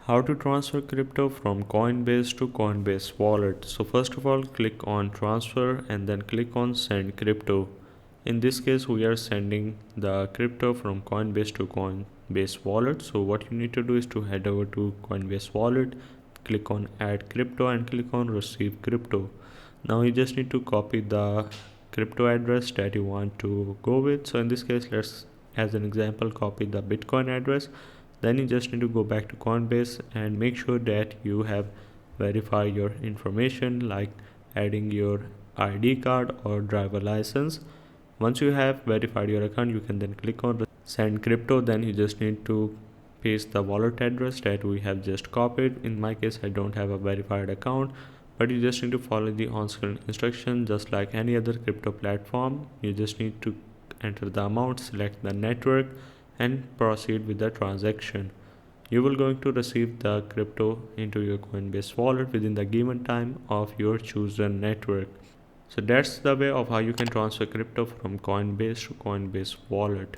How to transfer crypto from Coinbase to Coinbase wallet. So first of all, click on transfer and then click on send crypto. In this case, we are sending the crypto from Coinbase to Coinbase wallet. So what you need to do is to head over to Coinbase wallet, click on add crypto and click on receive crypto. Now you just need to copy the crypto address that you want to go with. So in this case, let's, as an example, copy the Bitcoin address. Then you just need to go back to Coinbase and make sure that you have verified your information, like adding your ID card or driver license. Once you have verified your account, you can then click on send crypto. Then you just need to paste the wallet address that we have just copied. In my case, I don't have a verified account, but you just need to follow the on-screen instruction just like any other crypto platform. You just need to enter the amount, select the network and proceed with the transaction. You will going to receive the crypto into your Coinbase wallet within the given time of your chosen network. So that's the way of how you can transfer crypto from Coinbase to Coinbase wallet.